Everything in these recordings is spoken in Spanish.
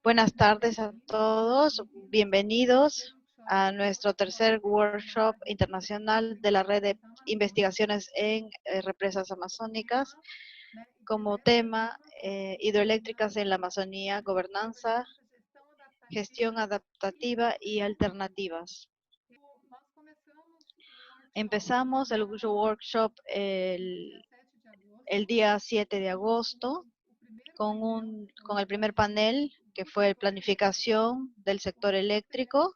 Buenas tardes a todos. Bienvenidos a nuestro tercer workshop internacional de la red de investigaciones en represas amazónicas. Como tema, hidroeléctricas en la Amazonía, gobernanza, gestión adaptativa y alternativas. Empezamos el workshop el día 7 de agosto con el primer panel, que fue planificación del sector eléctrico.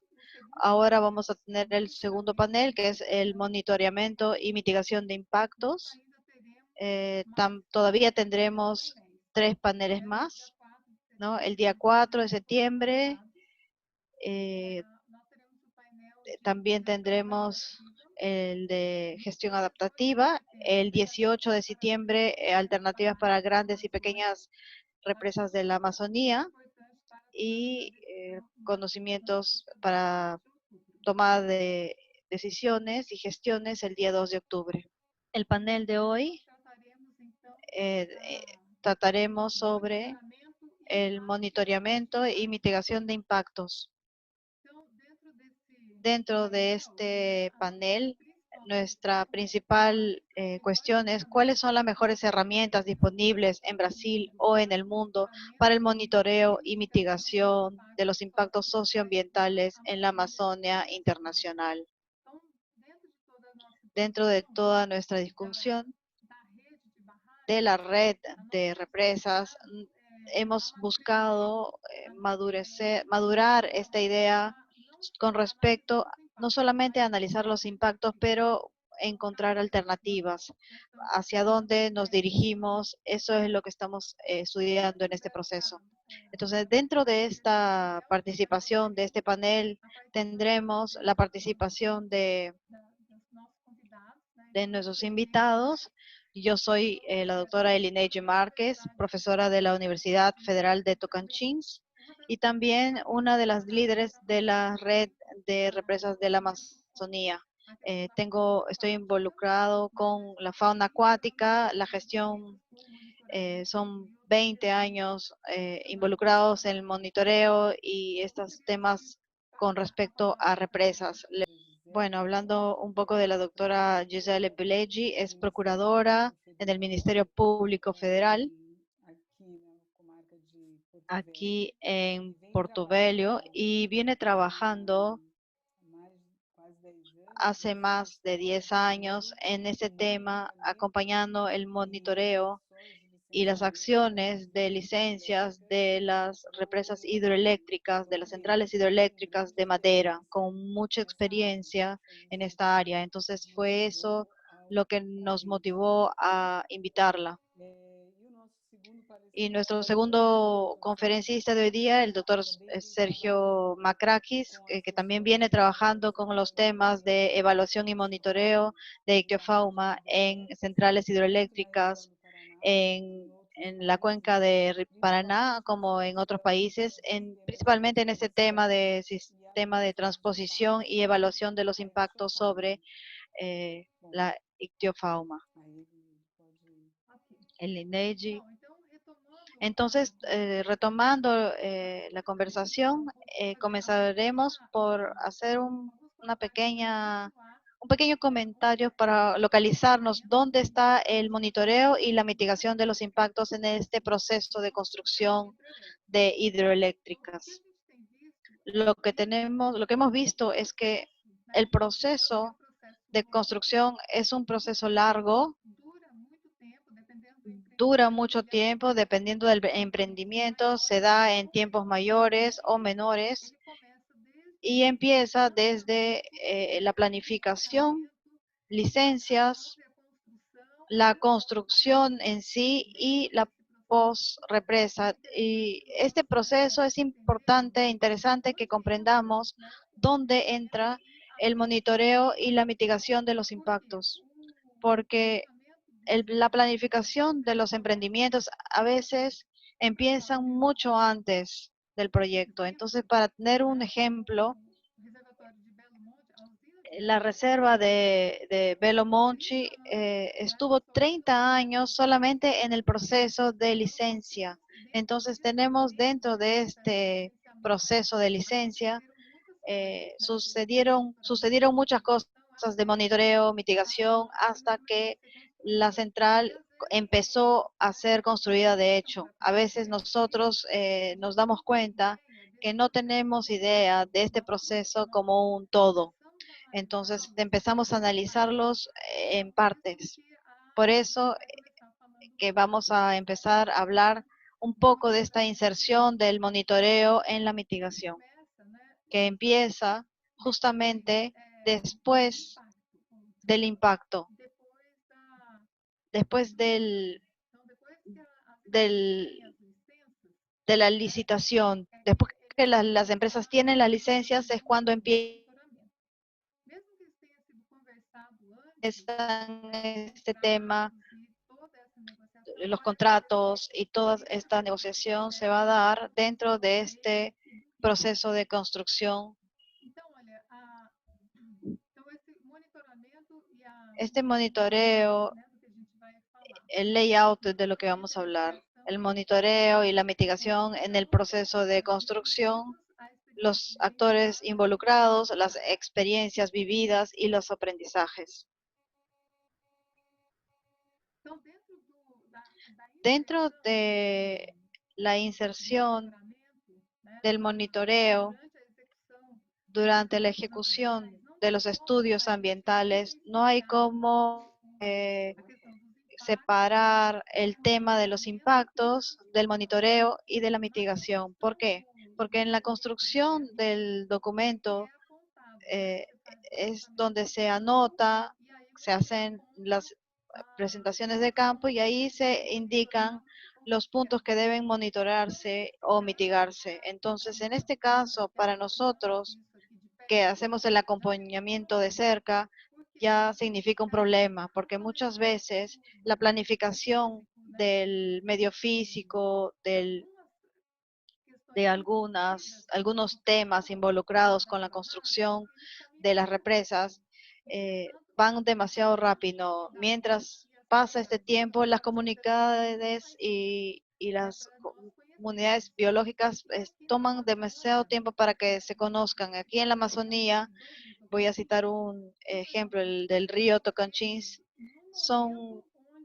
Ahora vamos a tener el segundo panel, que es el monitoreamiento y mitigación de impactos. Todavía tendremos 3 paneles más, ¿no? El día 4 de septiembre también tendremos el de gestión adaptativa. El 18 de septiembre, alternativas para grandes y pequeñas represas de la Amazonía y conocimientos para tomada de decisiones y gestiones el día 2 de octubre. El panel de hoy trataremos sobre el monitoreamiento y mitigación de impactos. Dentro de este panel, nuestra principal cuestión es cuáles son las mejores herramientas disponibles en Brasil o en el mundo para el monitoreo y mitigación de los impactos socioambientales en la Amazonia internacional. Dentro de toda nuestra discusión de la red de represas, hemos buscado madurar esta idea con respecto no solamente a analizar los impactos, pero encontrar alternativas. Hacia dónde nos dirigimos, eso es lo que estamos estudiando en este proceso. Entonces, dentro de esta participación, de este panel, tendremos la participación de nuestros invitados. Yo soy la doctora Elineige Márquez, profesora de la Universidad Federal de Tocantins y también una de las líderes de la red de represas de la Amazonía. Estoy involucrado con la fauna acuática, la gestión, son 20 años involucrados en el monitoreo y estos temas con respecto a represas. Bueno, hablando un poco de la doctora Gisele Pelleggi, es procuradora en el Ministerio Público Federal aquí en Porto Velho y viene trabajando hace más de 10 años en este tema, acompañando el monitoreo y las acciones de licencias de las represas hidroeléctricas, de las centrales hidroeléctricas de madera, con mucha experiencia en esta área. Entonces fue eso lo que nos motivó a invitarla. Y nuestro segundo conferencista de hoy día, el doctor Sergio Macrakis, que también viene trabajando con los temas de evaluación y monitoreo de ictiofauna en centrales hidroeléctricas, en la cuenca de Paraná, como en otros países, principalmente en este tema de sistema de transposición y evaluación de los impactos sobre la ictiofauna. El INEGI. Entonces, retomando la conversación, comenzaremos por hacer un pequeño comentario para localizarnos dónde está el monitoreo y la mitigación de los impactos en este proceso de construcción de hidroeléctricas. Lo que hemos visto es que el proceso de construcción es un proceso largo, dura mucho tiempo, dependiendo del emprendimiento, se da en tiempos mayores o menores y empieza desde la planificación, licencias, la construcción en sí y la post-represa. Y este proceso es importante e interesante que comprendamos dónde entra el monitoreo y la mitigación de los impactos, porque la planificación de los emprendimientos a veces empiezan mucho antes del proyecto. Entonces, para tener un ejemplo, la reserva de Belo Monte estuvo 30 años solamente en el proceso de licencia. Entonces tenemos dentro de este proceso de licencia, sucedieron muchas cosas de monitoreo, mitigación, hasta que la central empezó a ser construida de hecho. A veces nosotros nos damos cuenta que no tenemos idea de este proceso como un todo. Entonces empezamos a analizarlos en partes. Por eso que vamos a empezar a hablar un poco de esta inserción del monitoreo en la mitigación, que empieza justamente después del impacto, después del, de la licitación. Después que las empresas tienen las licencias es cuando empiezan este tema, los contratos y toda esta negociación se va a dar dentro de este proceso de construcción. Este monitoreo, el layout de lo que vamos a hablar, el monitoreo y la mitigación en el proceso de construcción, los actores involucrados, las experiencias vividas y los aprendizajes. Dentro de la inserción del monitoreo durante la ejecución de los estudios ambientales, no hay cómo separar el tema de los impactos, del monitoreo y de la mitigación. ¿Por qué? Porque en la construcción del documento eh, es donde se anota, se hacen las presentaciones de campo y ahí se indican los puntos que deben monitorarse o mitigarse. Entonces, en este caso, para nosotros que hacemos el acompañamiento de cerca, ya significa un problema, porque muchas veces la planificación del medio físico, de algunos temas involucrados con la construcción de las represas, van demasiado rápido. Mientras pasa este tiempo, las comunidades y las comunidades biológicas toman demasiado tiempo para que se conozcan. Aquí en la Amazonía, voy a citar un ejemplo, el del río Tocantins,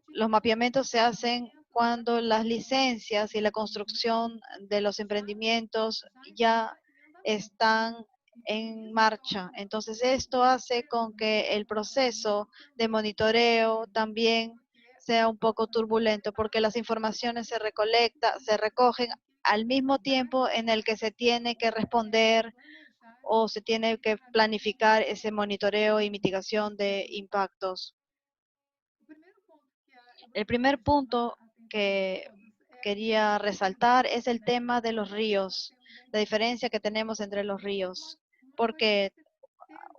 los mapeamientos se hacen cuando las licencias y la construcción de los emprendimientos ya están en marcha. Entonces, esto hace con que el proceso de monitoreo también sea un poco turbulento porque las informaciones se recogen al mismo tiempo en el que se tiene que responder o se tiene que planificar ese monitoreo y mitigación de impactos. El primer punto que quería resaltar es el tema de los ríos, la diferencia que tenemos entre los ríos, porque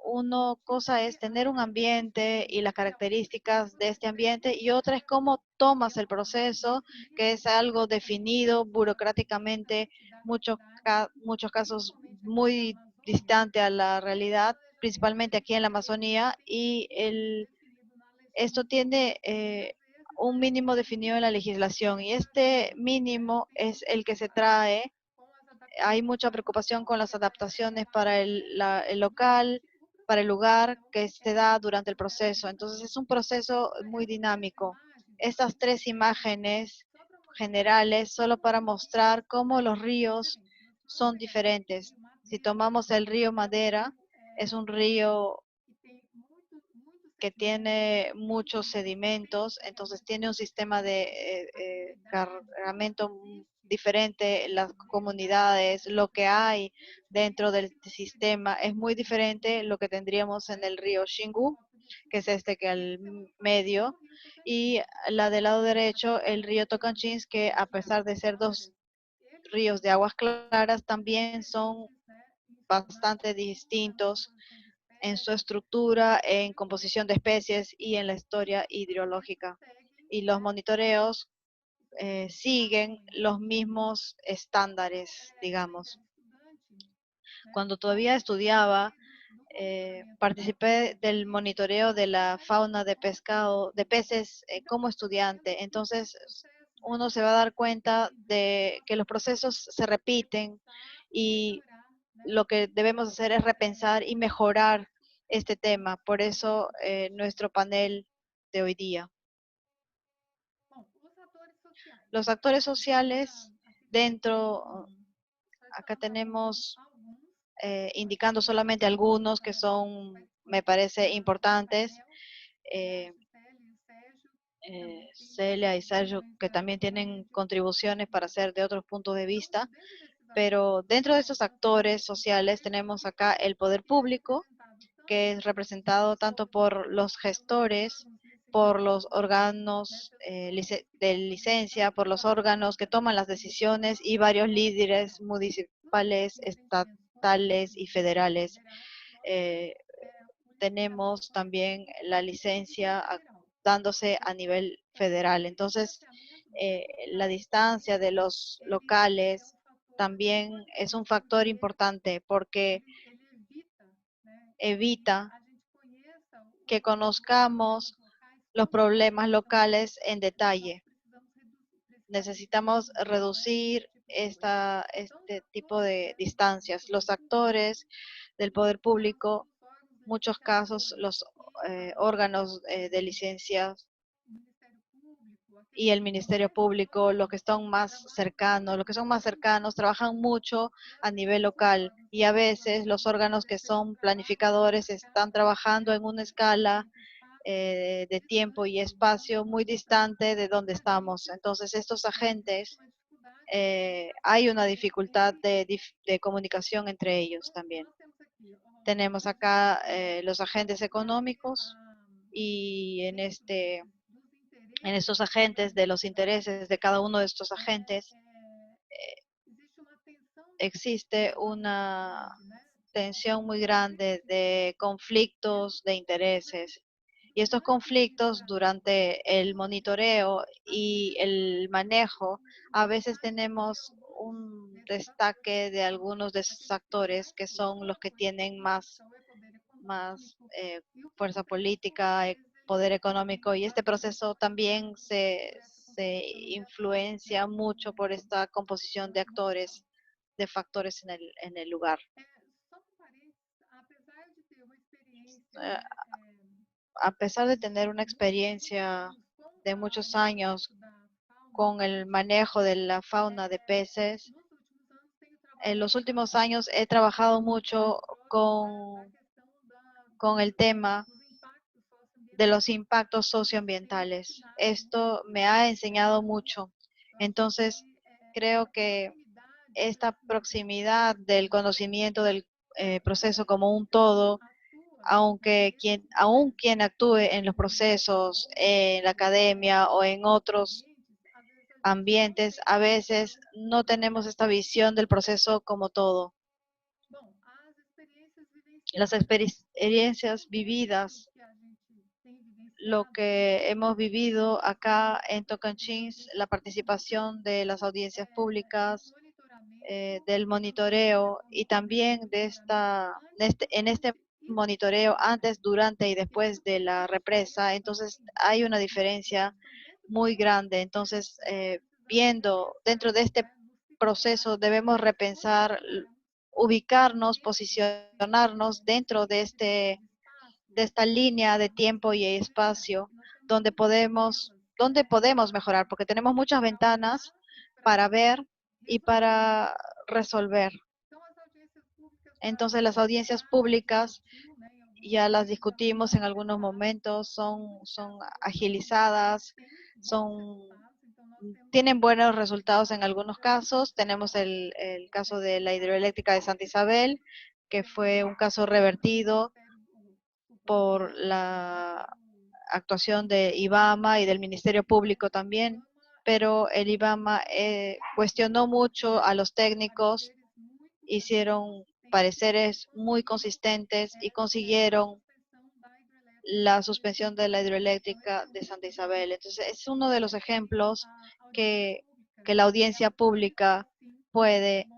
una cosa es tener un ambiente y las características de este ambiente y otra es cómo tomas el proceso, que es algo definido burocráticamente, muchos casos muy distante a la realidad, principalmente aquí en la Amazonía, y esto tiene un mínimo definido en la legislación y este mínimo es el que se trae. Hay mucha preocupación con las adaptaciones para el local, para el lugar que se da durante el proceso. Entonces es un proceso muy dinámico. Estas tres imágenes generales solo para mostrar cómo los ríos son diferentes. Si tomamos el río Madera, es un río que tiene muchos sedimentos, entonces tiene un sistema de cargamento diferente, las comunidades, lo que hay dentro del sistema es muy diferente lo que tendríamos en el río Xingu, que es este que al medio, y la del lado derecho, el río Tocantins, que a pesar de ser dos ríos de aguas claras, también son bastante distintos en su estructura, en composición de especies y en la historia hidrológica. Y los monitoreos siguen los mismos estándares, digamos. Cuando todavía estudiaba, participé del monitoreo de la fauna de pescado, de peces como estudiante. Entonces, uno se va a dar cuenta de que los procesos se repiten y lo que debemos hacer es repensar y mejorar este tema. Por eso nuestro panel de hoy día. Los actores sociales dentro, acá tenemos indicando solamente algunos que son, me parece, importantes. Eh, Celia y Sergio, que también tienen contribuciones para hacer de otros puntos de vista, pero dentro de estos actores sociales tenemos acá el poder público, que es representado tanto por los gestores, por los órganos de licencia, por los órganos que toman las decisiones y varios líderes municipales, estatales y federales. Eh, Tenemos también la licencia dándose a nivel federal. Entonces, la distancia de los locales también es un factor importante porque evita que conozcamos los problemas locales en detalle. Necesitamos reducir este tipo de distancias. Los actores del poder público, muchos casos, los órganos de licencias y el Ministerio Público, los que son más cercanos, trabajan mucho a nivel local y a veces los órganos que son planificadores están trabajando en una escala de tiempo y espacio muy distante de donde estamos. Entonces, estos agentes, hay una dificultad de comunicación entre ellos también. Tenemos acá los agentes económicos y en estos agentes, de los intereses de cada uno de estos agentes, existe una tensión muy grande de conflictos de intereses. Y estos conflictos durante el monitoreo y el manejo, a veces tenemos un destaque de algunos de esos actores que son los que tienen más fuerza política, poder económico, y este proceso también se influencia mucho por esta composición de actores, de factores en el lugar. Eh, a pesar de tener una experiencia de muchos años con el manejo de la fauna de peces, en los últimos años he trabajado mucho con el tema de los impactos socioambientales. Esto me ha enseñado mucho. Entonces, creo que esta proximidad del conocimiento del proceso como un todo, aun quien actúe en los procesos, en la academia o en otros ambientes, a veces no tenemos esta visión del proceso como todo. Las experiencias vividas, lo que hemos vivido acá en Tocantins, la participación de las audiencias públicas, del monitoreo y también en este monitoreo antes, durante y después de la represa. Entonces hay una diferencia muy grande. Entonces, viendo dentro de este proceso, debemos repensar, ubicarnos, posicionarnos dentro de esta línea de tiempo y espacio donde podemos mejorar, porque tenemos muchas ventanas para ver y para resolver. Entonces, las audiencias públicas ya las discutimos en algunos momentos, son agilizadas, son, tienen buenos resultados en algunos casos. Tenemos el caso de la hidroeléctrica de Santa Isabel, que fue un caso revertido por la actuación de IBAMA y del Ministerio Público también, pero el IBAMA cuestionó mucho a los técnicos, hicieron pareceres muy consistentes y consiguieron la suspensión de la hidroeléctrica de Santa Isabel. Entonces, es uno de los ejemplos que, que la audiencia pública puede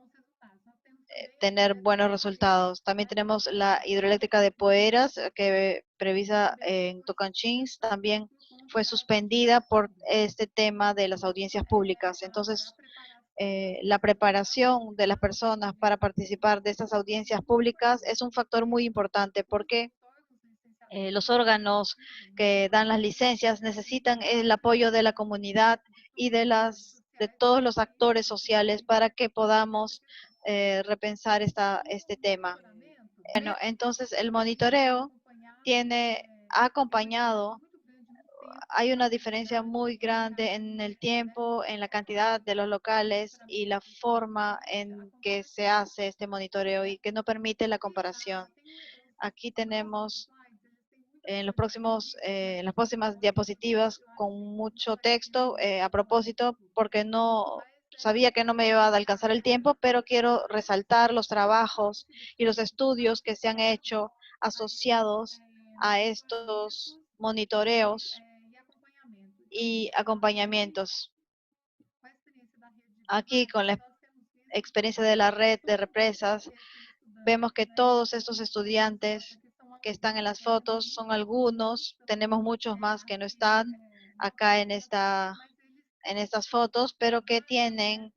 tener buenos resultados. También tenemos la hidroeléctrica de Poeras, que previsa en Tocantins. También fue suspendida por este tema de las audiencias públicas. Entonces, la preparación de las personas para participar de estas audiencias públicas es un factor muy importante porque los órganos que dan las licencias necesitan el apoyo de la comunidad y de todos los actores sociales para que podamos repensar este tema. Bueno, entonces el monitoreo ha acompañado, hay una diferencia muy grande en el tiempo, en la cantidad de los locales y la forma en que se hace este monitoreo y que no permite la comparación. Aquí tenemos en las próximas diapositivas con mucho texto a propósito, porque no sabía que no me iba a alcanzar el tiempo, pero quiero resaltar los trabajos y los estudios que se han hecho asociados a estos monitoreos y acompañamientos. Aquí con la experiencia de la red de represas, vemos que todos estos estudiantes que están en las fotos son algunos, tenemos muchos más que no están acá en estas fotos, pero que tienen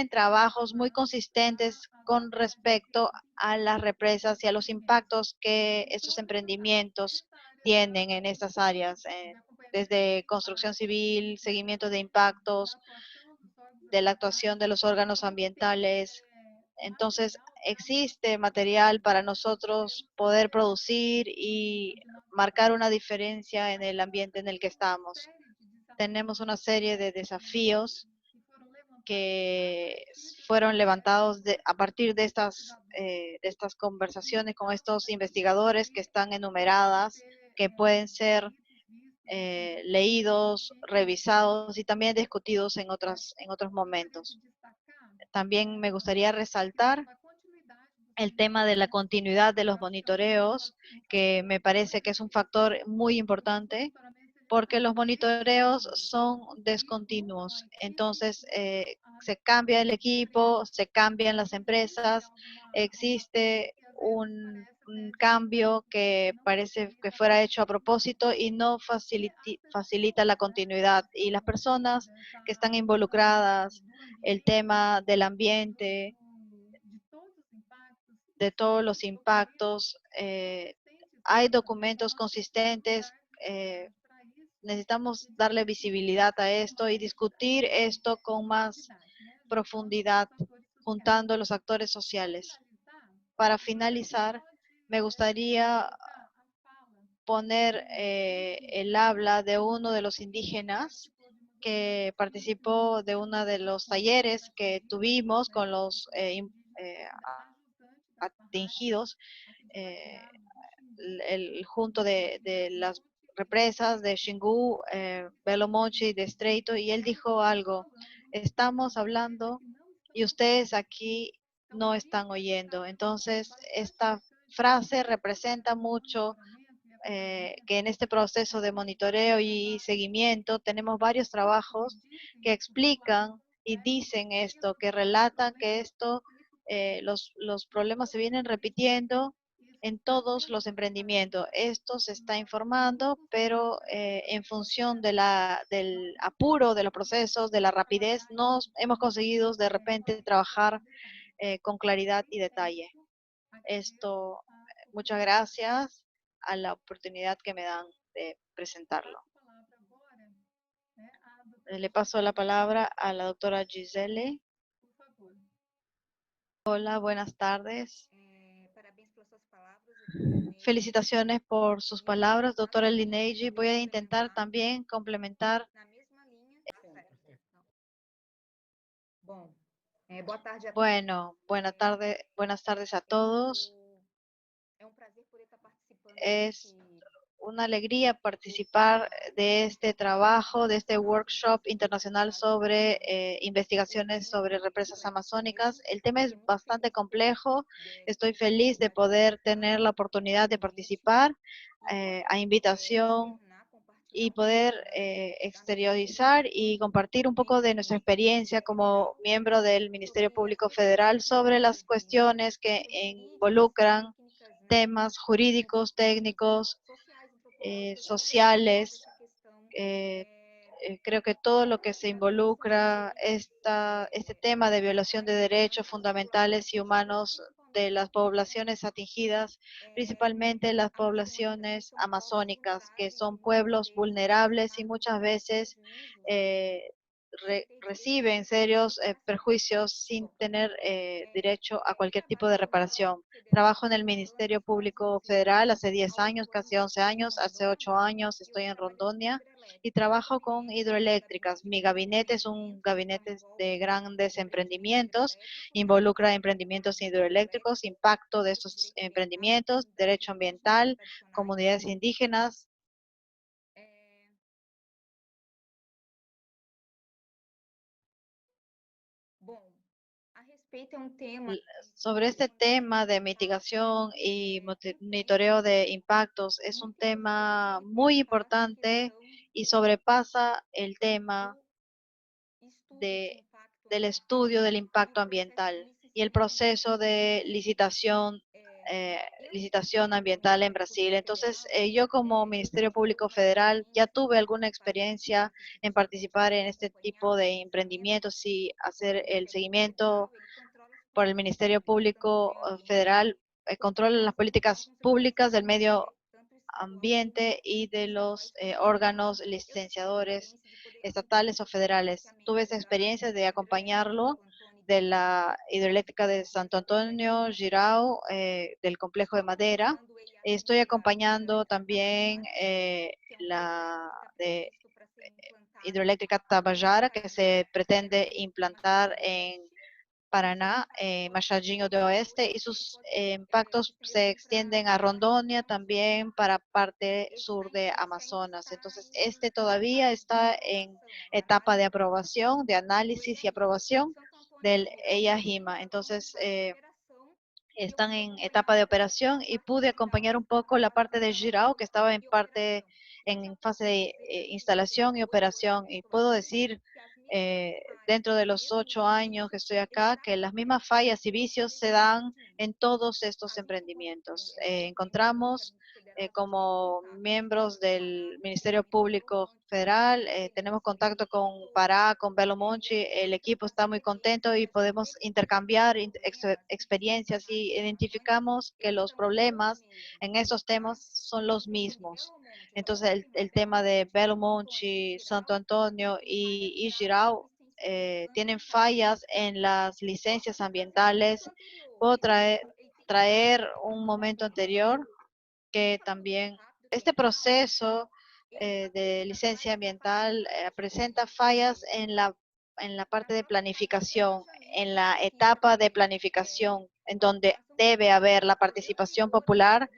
trabajos muy consistentes con respecto a las represas y a los impactos que estos emprendimientos tienen en estas áreas, desde construcción civil, seguimiento de impactos, de la actuación de los órganos ambientales. Entonces, existe material para nosotros poder producir y marcar una diferencia en el ambiente en el que estamos. Tenemos una serie de desafíos que fueron levantados a partir de estas conversaciones con estos investigadores que están enumeradas, que pueden ser leídos, revisados y también discutidos en otros momentos. También me gustaría resaltar el tema de la continuidad de los monitoreos, que me parece que es un factor muy importante, porque los monitoreos son descontinuos. Entonces, se cambia el equipo, se cambian las empresas, existe un cambio que parece que fuera hecho a propósito y no facilita la continuidad. Y las personas que están involucradas, el tema del ambiente, de todos los impactos, hay documentos consistentes, necesitamos darle visibilidad a esto y discutir esto con más profundidad, juntando los actores sociales. Para finalizar, me gustaría poner el habla de uno de los indígenas que participó de uno de los talleres que tuvimos con los atingidos, eh, junto de las represas de Xingu, Belo Monte, de Estreito, y él dijo algo: estamos hablando y ustedes aquí no están oyendo. Entonces, esta frase representa mucho que en este proceso de monitoreo y seguimiento tenemos varios trabajos que explican y dicen esto, que relatan que los problemas se vienen repitiendo en todos los emprendimientos. Esto se está informando, pero en función del apuro de los procesos, de la rapidez, no hemos conseguido de repente trabajar con claridad y detalle. Muchas gracias a la oportunidad que me dan de presentarlo. Le paso la palabra a la doctora Gisele. Hola, buenas tardes. Felicitaciones por sus palabras, doctora Lineigi. Voy a intentar también complementar. Bueno, buenas tardes a todos. Es una alegría participar de este trabajo, de este workshop internacional sobre investigaciones sobre represas amazónicas. El tema es bastante complejo. Estoy feliz de poder tener la oportunidad de participar a invitación y poder exteriorizar y compartir un poco de nuestra experiencia como miembro del Ministerio Público Federal sobre las cuestiones que involucran temas jurídicos, técnicos, sociales Eh, Creo que todo lo que se involucra este tema de violación de derechos fundamentales y humanos de las poblaciones atingidas, principalmente las poblaciones amazónicas, que son pueblos vulnerables y muchas veces eh, reciben serios perjuicios sin tener derecho a cualquier tipo de reparación. Trabajo en el Ministerio Público Federal hace 10 años, casi 11 años, hace 8 años estoy en Rondonia y trabajo con hidroeléctricas. Mi gabinete es un gabinete de grandes emprendimientos, involucra emprendimientos hidroeléctricos, impacto de estos emprendimientos, derecho ambiental, comunidades indígenas. Sobre este tema de mitigación y monitoreo de impactos es un tema muy importante y sobrepasa el tema de, del estudio del impacto ambiental y el proceso de eh, licitación ambiental en Brasil. Entonces, yo como Ministerio Público Federal ya tuve alguna experiencia en participar en este tipo de emprendimientos y hacer el seguimiento por el Ministerio Público Federal, controla las políticas públicas del medio ambiente y de los órganos licenciadores estatales o federales. Tuve esa experiencia de acompañarlo de la hidroeléctrica de Santo Antonio, Girao, del complejo de Madera. Estoy acompañando también la de hidroeléctrica Tabajara, que se pretende implantar en Paraná, Machadinho de Oeste, y sus impactos se extienden a Rondônia, también para parte sur de Amazonas. Entonces, este todavía está en etapa de aprobación, de análisis y aprobación del EIA-JIMA. Entonces, están en etapa de operación y pude acompañar un poco la parte de Girao, que estaba en fase de instalación y operación. Y puedo decir, dentro de los 8 años que estoy acá, que las mismas fallas y vicios se dan en todos estos emprendimientos. Encontramos como miembros del Ministerio Público Federal, tenemos contacto con Pará, con Belo Monte, el equipo está muy contento y podemos intercambiar experiencias y identificamos que los problemas en esos temas son los mismos. Entonces, el tema de Belo Monte, Santo Antonio y Girau tienen fallas en las licencias ambientales. Puedo traer un momento anterior que también este proceso de licencia ambiental presenta fallas en la parte de planificación, en la etapa de planificación, en donde debe haber la participación popular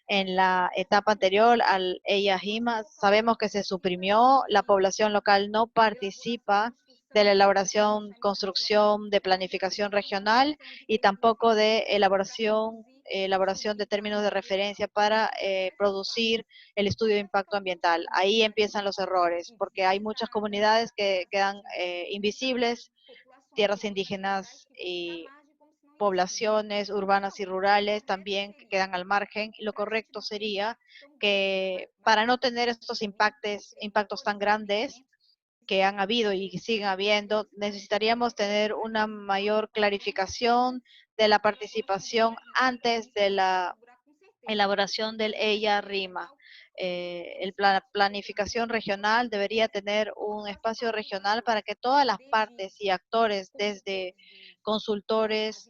en la etapa anterior al EIA-JIMA. Sabemos que se suprimió, la población local no participa de la elaboración, construcción de planificación regional y tampoco de elaboración de términos de referencia para producir el estudio de impacto ambiental. Ahí empiezan los errores, porque hay muchas comunidades que quedan invisibles, tierras indígenas y poblaciones urbanas y rurales también que quedan al margen. Y lo correcto sería que para no tener estos impactos tan grandes que han habido y que siguen habiendo, necesitaríamos tener una mayor clarificación de la participación antes de la elaboración del EIA-RIMA. Planificación regional debería tener un espacio regional para que todas las partes y actores, desde consultores,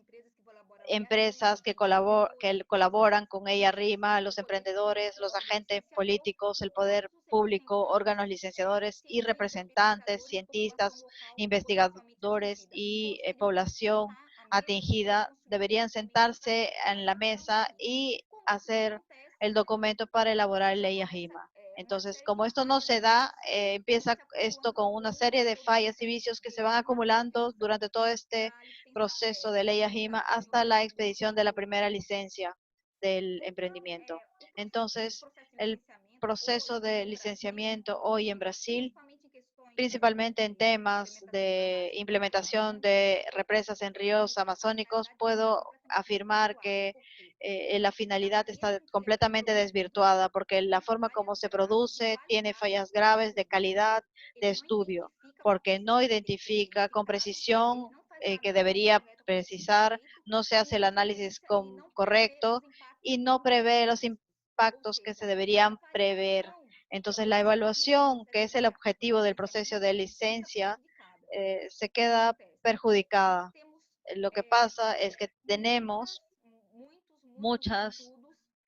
empresas que colaboran con ella RIMA, los emprendedores, los agentes políticos, el poder público, órganos licenciadores y representantes, cientistas, investigadores y población atingida deberían sentarse en la mesa y hacer el documento para elaborar ley AJIMA. Entonces, como esto no se da, empieza esto con una serie de fallas y vicios que se van acumulando durante todo este proceso de ley AJIMA hasta la expedición de la primera licencia del emprendimiento. Entonces, el proceso de licenciamiento hoy en Brasil principalmente en temas de implementación de represas en ríos amazónicos, puedo afirmar que la finalidad está completamente desvirtuada porque la forma como se produce tiene fallas graves de calidad de estudio, porque no identifica con precisión que debería precisar, no se hace el análisis correcto y no prevé los impactos que se deberían prever. Entonces, la evaluación, que es el objetivo del proceso de licencia, se queda perjudicada. Lo que pasa es que tenemos muchas,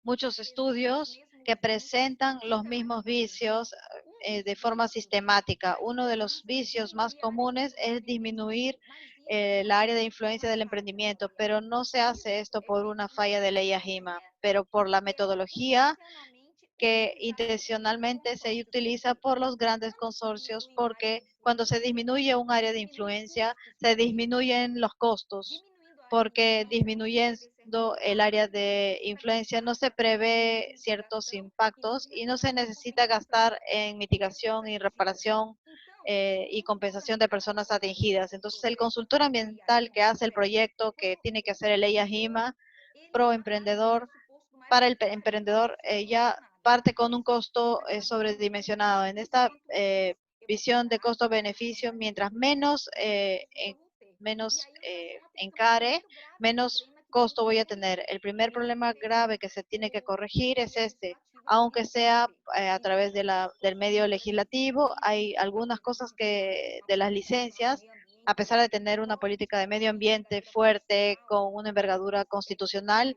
muchos estudios que presentan los mismos vicios de forma sistemática. Uno de los vicios más comunes es disminuir el área de influencia del emprendimiento, pero no se hace esto por una falla de ley AJIMA, pero por la metodología que intencionalmente se utiliza por los grandes consorcios porque cuando se disminuye un área de influencia, se disminuyen los costos, porque disminuyendo el área de influencia no se prevé ciertos impactos y no se necesita gastar en mitigación y reparación y compensación de personas atingidas. Entonces, el consultor ambiental que hace el proyecto, que tiene que hacer el EIA-JIMA, pro emprendedor, para el emprendedor ya parte con un costo sobredimensionado. En esta visión de costo-beneficio, mientras menos encare, menos costo voy a tener. El primer problema grave que se tiene que corregir es este. Aunque sea a través del medio legislativo, hay algunas cosas que de las licencias, a pesar de tener una política de medio ambiente fuerte, con una envergadura constitucional,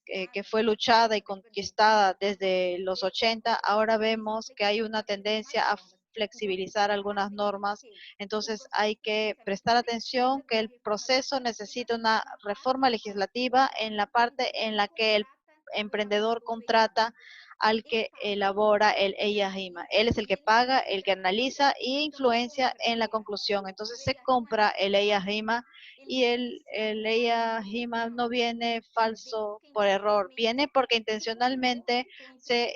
que fue luchada y conquistada desde los 80, ahora vemos que hay una tendencia a flexibilizar algunas normas. Entonces hay que prestar atención que el proceso necesita una reforma legislativa en la parte en la que el emprendedor contrata al que elabora el EIA-JIMA. Él es el que paga, el que analiza e influencia en la conclusión. Entonces se compra el EIA-JIMA y el EIA-JIMA no viene falso por error, viene porque intencionalmente se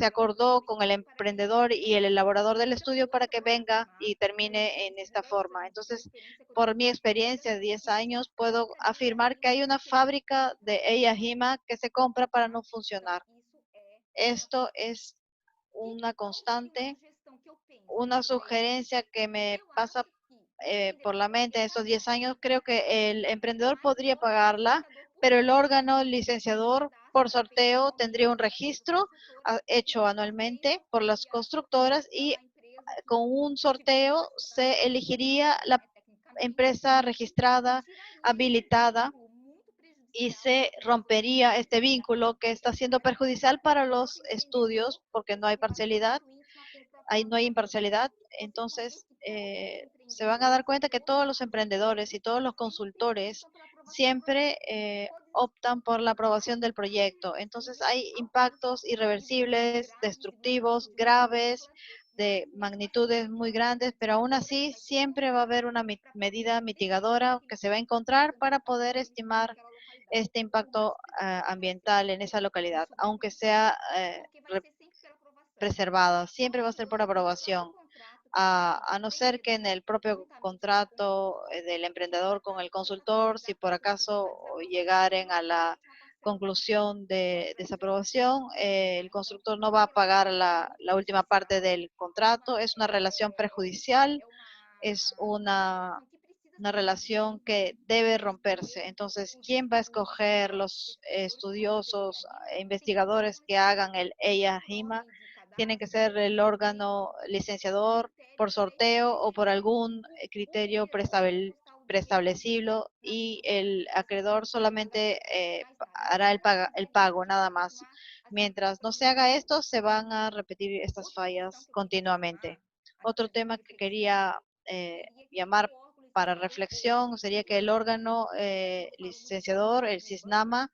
acordó con el emprendedor y el elaborador del estudio para que venga y termine en esta forma. Entonces, por mi experiencia de 10 años, puedo afirmar que hay una fábrica de EIA-JIMA que se compra para no funcionar. Esto es una constante, una sugerencia que me pasa por la mente estos 10 años. Creo que el emprendedor podría pagarla, pero el órgano licenciador por sorteo tendría un registro hecho anualmente por las constructoras y con un sorteo se elegiría la empresa registrada, habilitada, y se rompería este vínculo que está siendo perjudicial para los estudios porque no hay parcialidad, ahí no hay imparcialidad. Entonces se van a dar cuenta que todos los emprendedores y todos los consultores siempre optan por la aprobación del proyecto. Entonces hay impactos irreversibles, destructivos, graves, de magnitudes muy grandes, pero aún así siempre va a haber una medida mitigadora que se va a encontrar para poder estimar este impacto ambiental en esa localidad, aunque sea preservada, siempre va a ser por aprobación, a no ser que en el propio contrato del emprendedor con el consultor, si por acaso llegaren a la conclusión de desaprobación, el constructor no va a pagar la última parte del contrato, es una relación perjudicial, es una relación que debe romperse. Entonces, ¿quién va a escoger los estudiosos, investigadores que hagan el EIA-JIMA? Tiene que ser el órgano licenciador por sorteo o por algún criterio preestablecido y el acreedor solamente hará el pago, nada más. Mientras no se haga esto, se van a repetir estas fallas continuamente. Otro tema que quería llamar para reflexión sería que el órgano licenciador, el CISNAMA,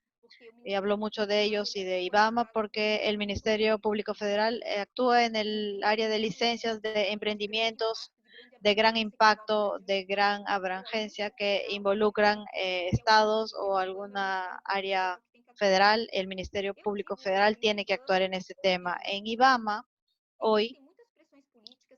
y hablo mucho de ellos y de IBAMA porque el Ministerio Público Federal actúa en el área de licencias de emprendimientos de gran impacto, de gran abrangencia que involucran estados o alguna área federal. El Ministerio Público Federal tiene que actuar en este tema. En IBAMA, hoy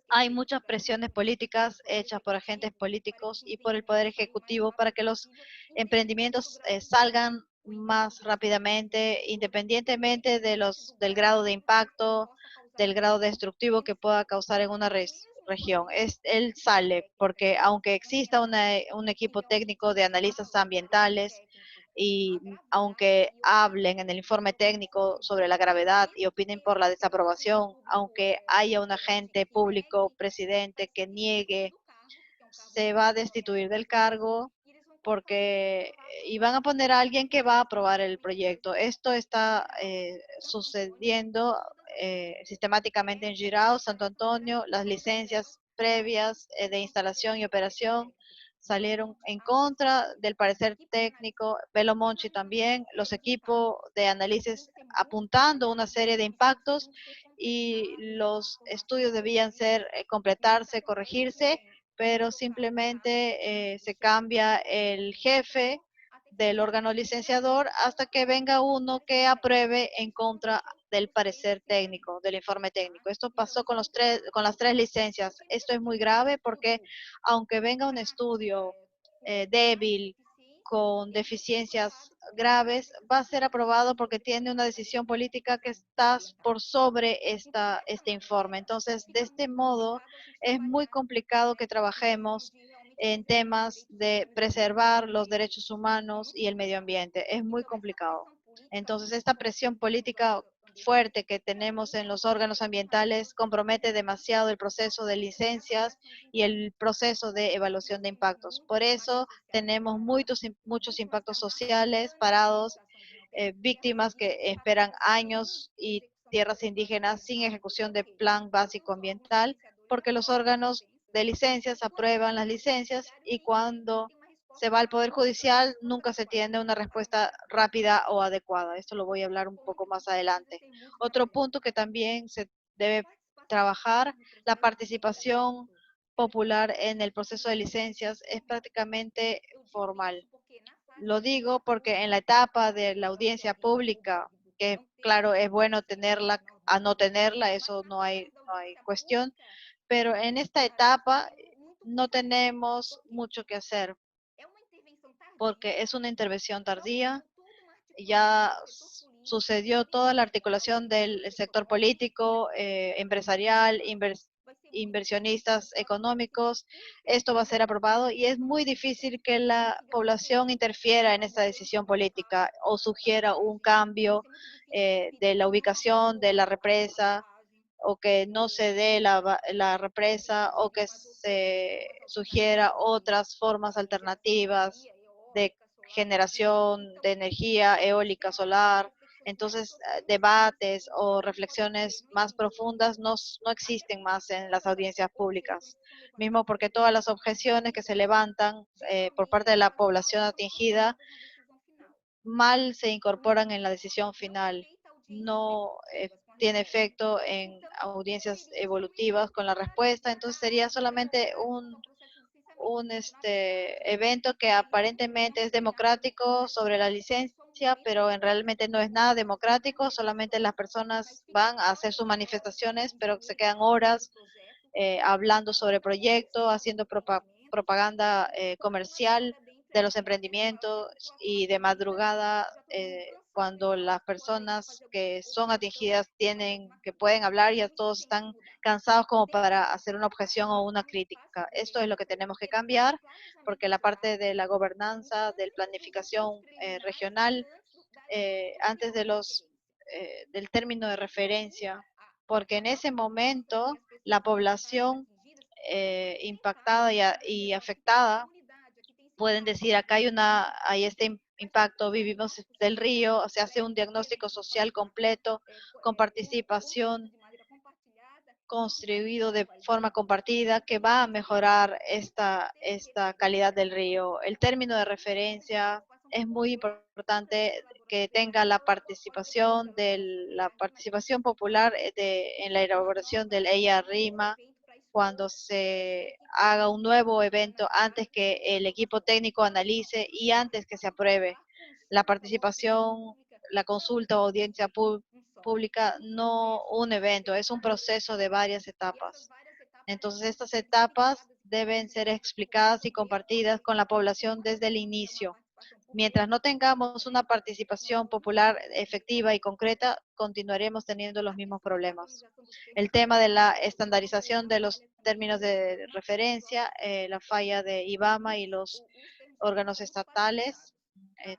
Hay muchas presiones políticas hechas por agentes políticos y por el Poder Ejecutivo para que los emprendimientos salgan más rápidamente, independientemente del grado de impacto, del grado destructivo que pueda causar en una región. Él sale porque aunque exista un equipo técnico de analistas ambientales, y aunque hablen en el informe técnico sobre la gravedad y opinen por la desaprobación, aunque haya un agente público, presidente, que niegue, se va a destituir del cargo porque y van a poner a alguien que va a aprobar el proyecto. Esto está sucediendo sistemáticamente en Girao, Santo Antonio. Las licencias previas de instalación y operación salieron en contra del parecer técnico. Belo Monchi también, los equipos de análisis apuntando una serie de impactos y los estudios debían ser completarse, corregirse, pero simplemente se cambia el jefe del órgano licenciador hasta que venga uno que apruebe en contra del parecer técnico, del informe técnico. Esto pasó con las tres licencias. Esto es muy grave porque aunque venga un estudio débil, con deficiencias graves, va a ser aprobado porque tiene una decisión política que está por sobre este informe. Entonces, de este modo, es muy complicado que trabajemos en temas de preservar los derechos humanos y el medio ambiente. Es muy complicado. Entonces, esta presión política fuerte que tenemos en los órganos ambientales compromete demasiado el proceso de licencias y el proceso de evaluación de impactos. Por eso tenemos muchos impactos sociales parados, víctimas que esperan años y tierras indígenas sin ejecución de plan básico ambiental, porque los órganos de licencias aprueban las licencias y cuando se va al Poder Judicial nunca se tiene una respuesta rápida o adecuada. Esto lo voy a hablar un poco más adelante. Otro punto que también se debe trabajar, la participación popular en el proceso de licencias es prácticamente formal. Lo digo porque en la etapa de la audiencia pública, que claro, es bueno tenerla a no tenerla, eso no hay cuestión, pero en esta etapa no tenemos mucho que hacer porque es una intervención tardía, ya sucedió toda la articulación del sector político, empresarial, inversionistas económicos. Esto va a ser aprobado y es muy difícil que la población interfiera en esta decisión política o sugiera un cambio de la ubicación de la represa o que no se dé la represa o que se sugiera otras formas alternativas de generación de energía eólica, solar. Entonces, debates o reflexiones más profundas no existen más en las audiencias públicas, mismo porque todas las objeciones que se levantan por parte de la población atingida mal se incorporan en la decisión final. No tiene efecto en audiencias evolutivas con la respuesta, entonces sería solamente un evento que aparentemente es democrático sobre la licencia, pero realmente no es nada democrático, solamente las personas van a hacer sus manifestaciones, pero se quedan horas hablando sobre proyectos, haciendo propaganda comercial de los emprendimientos y de madrugada cuando las personas que son atingidas que pueden hablar, ya todos están cansados como para hacer una objeción o una crítica. Esto es lo que tenemos que cambiar porque la parte de la gobernanza, de planificación regional, antes del término de referencia, porque en ese momento la población impactada y afectada pueden decir acá hay este impacto, vivimos del río, se hace un diagnóstico social completo con participación construido de forma compartida que va a mejorar esta calidad del río. El término de referencia es muy importante que tenga la participación popular en la elaboración del EIA RIMA cuando se haga un nuevo evento antes que el equipo técnico analice y antes que se apruebe. La participación, la consulta o audiencia pública, no un evento, es un proceso de varias etapas. Entonces, estas etapas deben ser explicadas y compartidas con la población desde el inicio. Mientras no tengamos una participación popular efectiva y concreta, continuaremos teniendo los mismos problemas. El tema de la estandarización de los términos de referencia, la falla de IBAMA y los órganos estatales,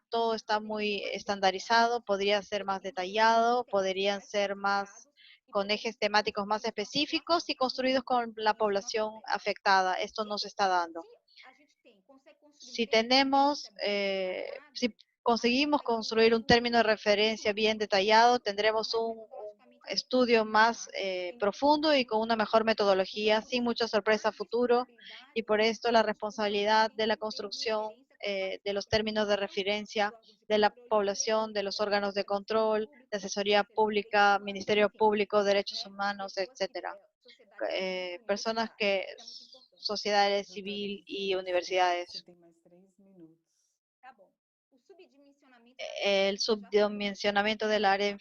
todo está muy estandarizado, podría ser más detallado, podrían ser más con ejes temáticos más específicos y construidos con la población afectada. Esto no se está dando. Si conseguimos construir un término de referencia bien detallado, tendremos un estudio más profundo y con una mejor metodología, sin mucha sorpresa a futuro, y por esto la responsabilidad de la construcción de los términos de referencia de la población, de los órganos de control, de asesoría pública, Ministerio Público, Derechos Humanos, etcétera. Personas que, sociedades civil y Você universidades. tem mais 3 minutos. El subdimensionamiento del área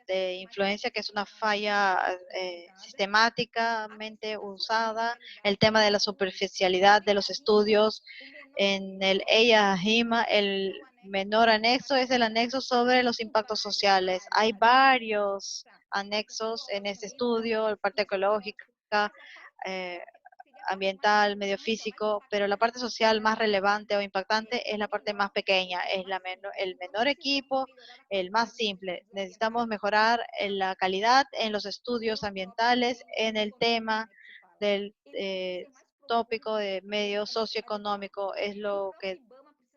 de influencia, que es una falla sistemáticamente usada, el tema de la superficialidad de los estudios. En el EIA-HIMA, el menor anexo es el anexo sobre los impactos sociales. Hay varios anexos en este estudio, la parte ecológica, eh, ambiental, medio físico, pero la parte social más relevante o impactante es la parte más pequeña, es el menor equipo, el más simple. Necesitamos mejorar la calidad en los estudios ambientales, en el tema del tópico de medio socioeconómico, es lo que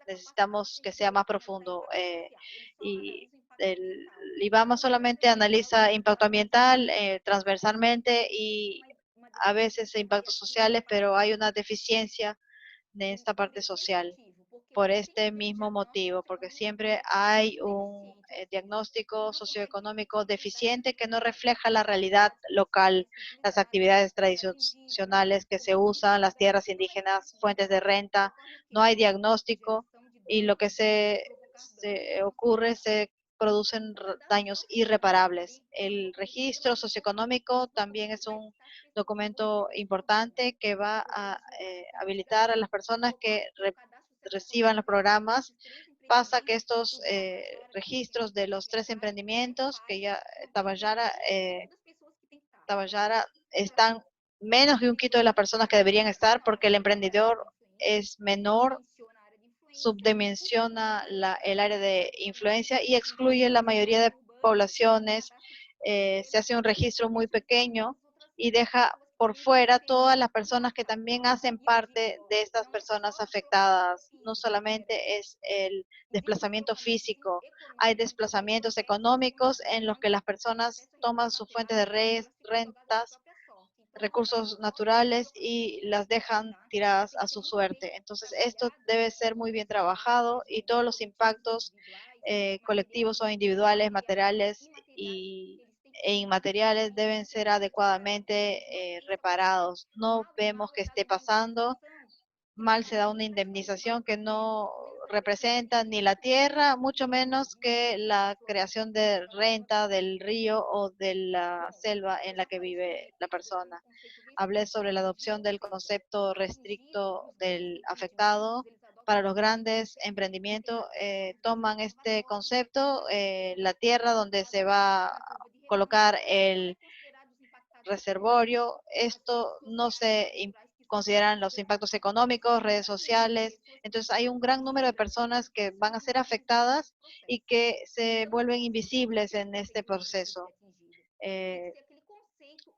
necesitamos que sea más profundo. Y el IBAMA solamente analiza impacto ambiental transversalmente y a veces impactos sociales, pero hay una deficiencia de esta parte social por este mismo motivo, porque siempre hay un diagnóstico socioeconómico deficiente que no refleja la realidad local, las actividades tradicionales que se usan, las tierras indígenas, fuentes de renta, no hay diagnóstico y lo que se ocurre se producen daños irreparables. El registro socioeconómico también es un documento importante que va a habilitar a las personas que reciban los programas. Pasa que estos registros de los 3 emprendimientos que ya Tabajara están menos de un quito de las personas que deberían estar porque el emprendedor es menor, subdimensiona el área de influencia y excluye la mayoría de poblaciones. Se hace un registro muy pequeño y deja por fuera todas las personas que también hacen parte de estas personas afectadas. No solamente es el desplazamiento físico, hay desplazamientos económicos en los que las personas toman sus fuentes de rentas, recursos naturales y las dejan tiradas a su suerte. Entonces, esto debe ser muy bien trabajado y todos los impactos colectivos o individuales, materiales e inmateriales deben ser adecuadamente reparados. No vemos que esté pasando, mal se da una indemnización que no representa ni la tierra, mucho menos que la creación de renta del río o de la selva en la que vive la persona. Hablé sobre la adopción del concepto restricto del afectado. Para los grandes emprendimientos, toman este concepto, la tierra donde se va a colocar el reservorio. Esto no se consideran los impactos económicos, redes sociales. Entonces hay un gran número de personas que van a ser afectadas y que se vuelven invisibles en este proceso. Eh,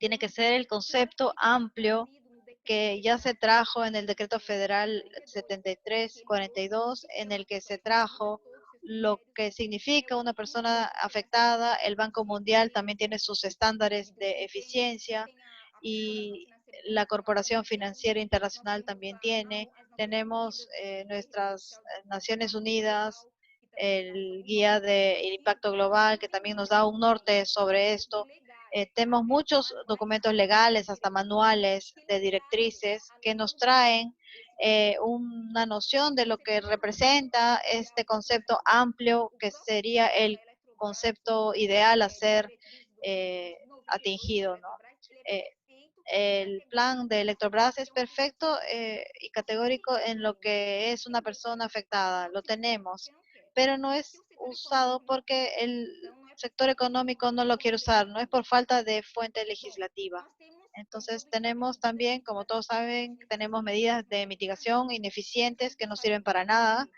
Tiene que ser el concepto amplio que ya se trajo en el decreto federal 7342, en el que se trajo lo que significa una persona afectada. El Banco Mundial también tiene sus estándares de eficiencia y la Corporación Financiera Internacional también tiene. Tenemos nuestras Naciones Unidas, el guía de impacto global, que también nos da un norte sobre esto. Tenemos muchos documentos legales, hasta manuales de directrices que nos traen una noción de lo que representa este concepto amplio, que sería el concepto ideal a ser atingido, ¿no? Eh, el plan de Electrobras es perfecto y categórico en lo que es una persona afectada. Lo tenemos, pero no es usado porque el sector económico no lo quiere usar, no es por falta de fuente legislativa. Entonces tenemos también, como todos saben, tenemos medidas de mitigación ineficientes que no sirven para nada.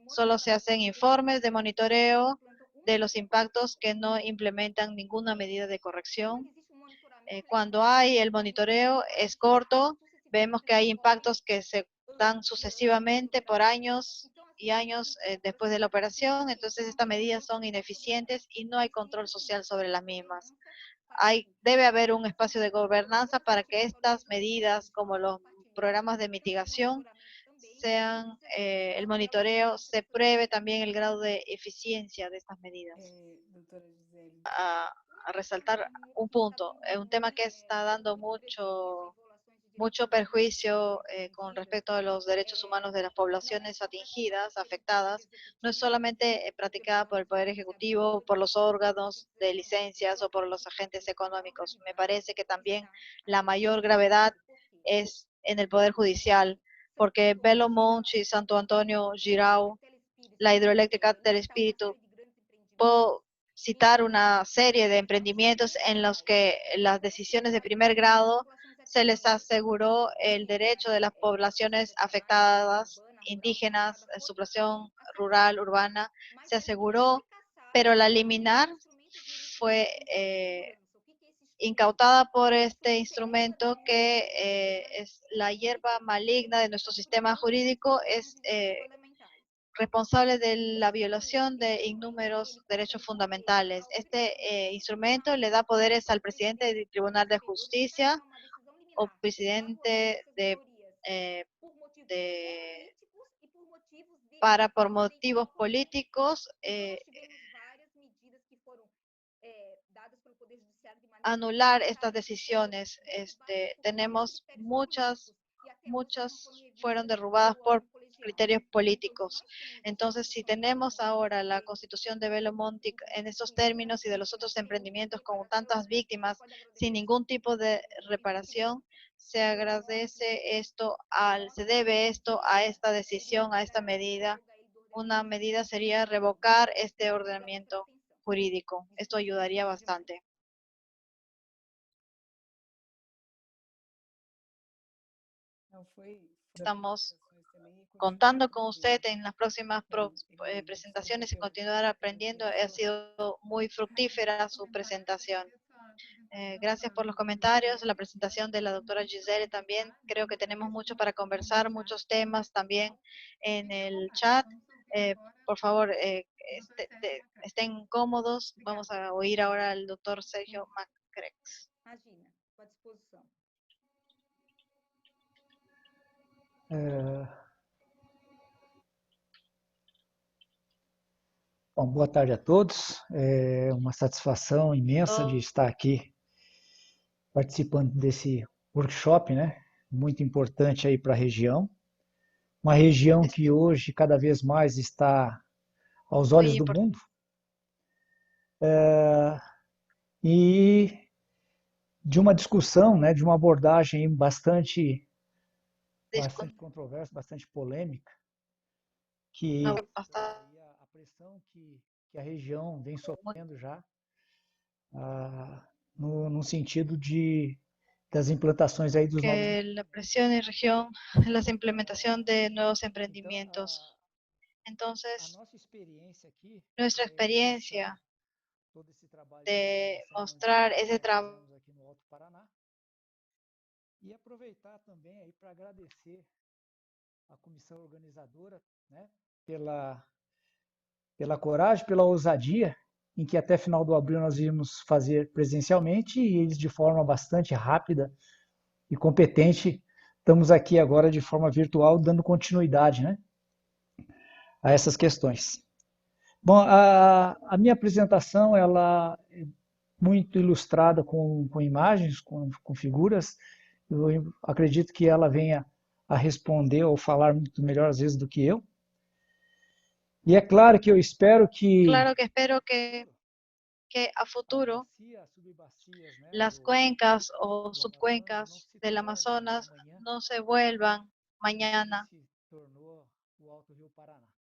Solo se hacen informes de monitoreo de los impactos que no implementan ninguna medida de corrección. Cuando hay el monitoreo es corto, vemos que hay impactos que se dan sucesivamente por años y años después de la operación, entonces estas medidas son ineficientes y no hay control social sobre las mismas. Debe haber un espacio de gobernanza para que estas medidas, como los programas de mitigación, sean el monitoreo, se pruebe también el grado de eficiencia de estas medidas. Doutora Gisele, A resaltar un punto, un tema que está dando mucho perjuicio con respecto a los derechos humanos de las poblaciones atingidas, afectadas, no es solamente practicada por el Poder Ejecutivo, por los órganos de licencias o por los agentes económicos. Me parece que también la mayor gravedad es en el Poder Judicial, porque Belo Monte y Santo Antonio, Girau, la hidroeléctrica del Espíritu, puedo citar una serie de emprendimientos en los que las decisiones de primer grado se les aseguró el derecho de las poblaciones afectadas, indígenas, su población rural, urbana, se aseguró, pero la liminar fue incautada por este instrumento que es la hierba maligna de nuestro sistema jurídico, es responsable de la violación de innúmeros derechos fundamentales. Este instrumento le da poderes al presidente del Tribunal de Justicia o presidente eh, de para por motivos políticos anular estas decisiones. Tenemos muchas fueron derrubadas por criterios políticos. Entonces, si tenemos ahora la constitución de Belo Monte en esos términos y de los otros emprendimientos con tantas víctimas sin ningún tipo de reparación, se debe esto a esta decisión, a esta medida. Una medida sería revocar este ordenamiento jurídico. Esto ayudaría bastante. não foi Estamos apresentações também e continuar contando con usted aprendendo. en las próximas presentaciones y continuar aprendiendo. Ha sido muy fructífera su presentación. Gracias por los comentarios, la presentación de la doctora Giselle también. Creo que tenemos mucho para conversar, muchos temas también en el chat. Por favor, estén cómodos. Vamos a oír ahora al doctor Sergio Macrex. Imagina, estou à disposição. Bom, boa tarde a todos. É uma satisfação imensa de estar aqui participando desse workshop, né? Muito importante aí para a região. Uma região que hoje cada vez mais está aos olhos do mundo. E de uma discussão, né? De uma abordagem bastante controversa, bastante polêmica, que a pressão que a região vem sofrendo já, no sentido das implantações aí dos novos... La presión en región, la implementación de nuevos emprendimientos. Entonces, nuestra experiencia de mostrar ese trabajo E aproveitar também aí para agradecer a comissão organizadora, né, pela coragem, pela ousadia, em que até final do abril nós íamos fazer presencialmente e eles de forma bastante rápida e competente estamos aqui agora de forma virtual dando continuidade, né, a essas questões. Bom, a minha apresentação ela é muito ilustrada com imagens, com figuras. Eu acredito que ela venha a responder ou falar muito melhor às vezes do que eu. E é claro que eu espero que que a futuro bacia, subbacias, né, las do cuencas o Amazonas não subcuencas se del tornem Amazonas amanhã no se vuelvan o que mañana. se tornou o Alto Rio Paraná.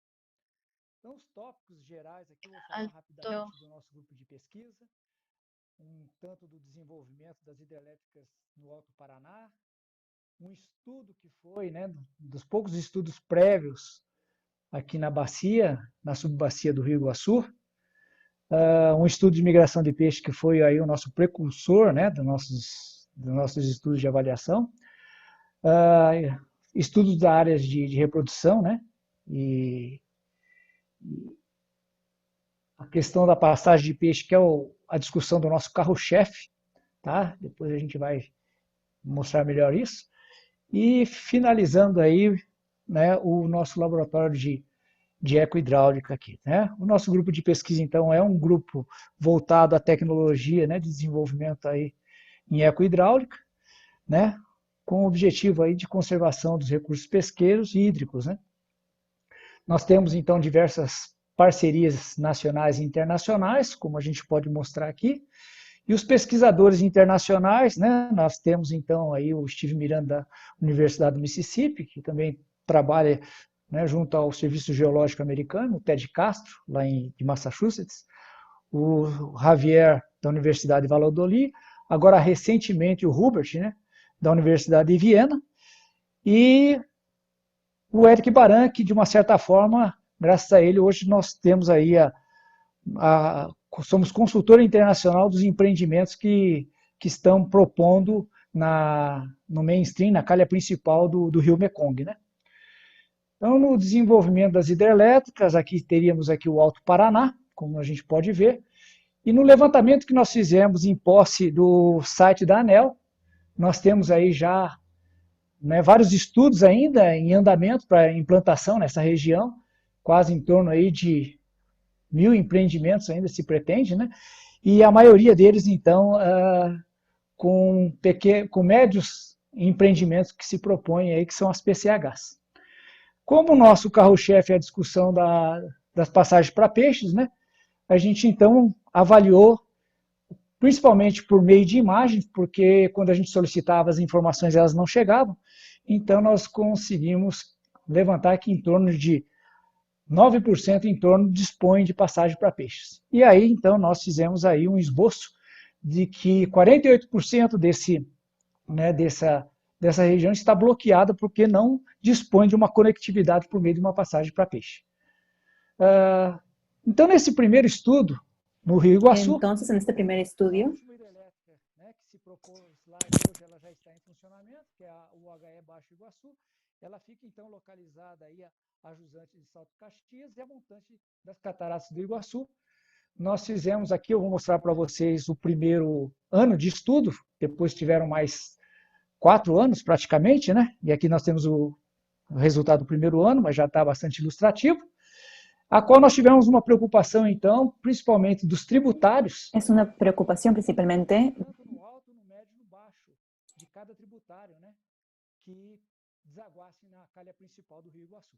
Então, os tópicos gerais aqui, eu vou falar Alto, rapidamente do nosso grupo de pesquisa, tanto do desenvolvimento das hidrelétricas no Alto Paraná, um estudo que foi, né, dos poucos estudos prévios aqui na bacia, na subbacia do Rio Iguaçu, um estudo de migração de peixe que foi aí o nosso precursor, né, dos nossos estudos de avaliação, estudos da áreas de reprodução, né, e a questão da passagem de peixe, que é a discussão do nosso carro-chefe, tá? Depois a gente vai mostrar melhor isso. E finalizando aí, né, o nosso laboratório de ecohidráulica aqui, né? O nosso grupo de pesquisa, então, é um grupo voltado à tecnologia, né, de desenvolvimento aí em ecohidráulica, né, com o objetivo aí de conservação dos recursos pesqueiros e hídricos, né? Nós temos, então, diversas parcerias nacionais e internacionais, como a gente pode mostrar aqui, e os pesquisadores internacionais, né, nós temos, então, aí o Steve Miranda da Universidade do Mississippi, que também trabalha, né, junto ao Serviço Geológico Americano, o Ted Castro, lá de Massachusetts, o Javier, da Universidade de Valladolid, agora, recentemente, o Hubert, né, da Universidade de Viena, e o Eric Baran, que, de uma certa forma, graças a ele, hoje nós temos aí somos consultor internacional dos empreendimentos que estão propondo no mainstream, na calha principal do rio Mekong, né? Então, no desenvolvimento das hidrelétricas, aqui teríamos aqui o Alto Paraná, como a gente pode ver, e no levantamento que nós fizemos em posse do site da ANEEL, nós temos aí já, né, vários estudos ainda em andamento para implantação nessa região, quase em torno aí de 1.000 empreendimentos ainda se pretende, né? E a maioria deles, então, com médios empreendimentos que se propõem aí, que são as PCHs. Como o nosso carro-chefe é a discussão das passagens para peixes, né? A gente, então, avaliou, principalmente por meio de imagens, porque quando a gente solicitava as informações, elas não chegavam. Então, nós conseguimos levantar que em torno de 9% em torno dispõe de passagem para peixes. E aí, então, nós fizemos aí um esboço de que 48% dessa região está bloqueada porque não dispõe de uma conectividade por meio de uma passagem para peixe. Então, nesse primeiro estudo, no Rio Iguaçu, Entonces, en este primer a estudio, última hidrelétrica, né, que se propôs lá e hoje ela já está em funcionamento, que é a UHE Baixo Iguaçu, ela fica então localizada aí a jusante de Salto Caxias e a montante das Cataratas do Iguaçu. Nós fizemos aqui, eu vou mostrar para vocês o primeiro ano de estudo, depois tiveram mais 4 anos praticamente, né? E aqui nós temos o resultado do primeiro ano, mas já está bastante ilustrativo, a qual nós tivemos uma preocupação, então, principalmente dos tributários, es una preocupación principalmente tanto no alto, no médio e no baixo de cada tributário, né, que desaguasse na calha principal do Rio Iguaçu.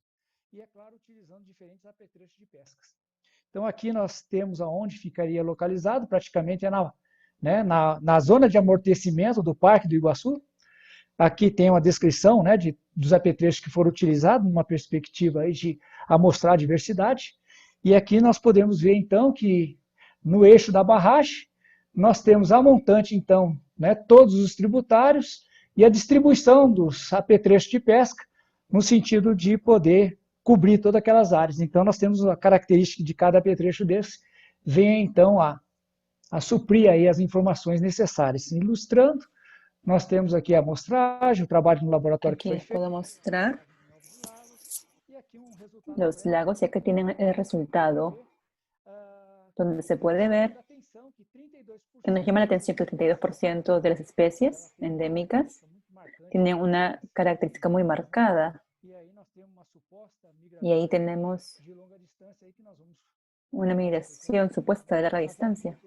E, é claro, utilizando diferentes apetrechos de pescas. Então, aqui nós temos aonde ficaria localizado, praticamente é na zona de amortecimento do Parque do Iguaçu. Aqui tem uma descrição, né, dos apetrechos que foram utilizados, numa perspectiva aí de amostrar a diversidade. E aqui nós podemos ver, então, que no eixo da barragem, nós temos a montante, então, né, todos os tributários e a distribuição dos apetrechos de pesca, no sentido de poder cobrir todas aquelas áreas. Então, nós temos a característica de cada apetrecho desse, vem, então, a suprir aí as informações necessárias. Ilustrando, nós temos aqui a amostragem, o trabalho no laboratório que aquí foi les feito, puedo mostrar e aqui resultado los prévio, lagos y acá tienen el resultado donde se puede ver que nos llama la atención que el 32% de las especies endémicas tienen una característica muy marcada. Y ahí tenemos una migración supuesta de larga distancia.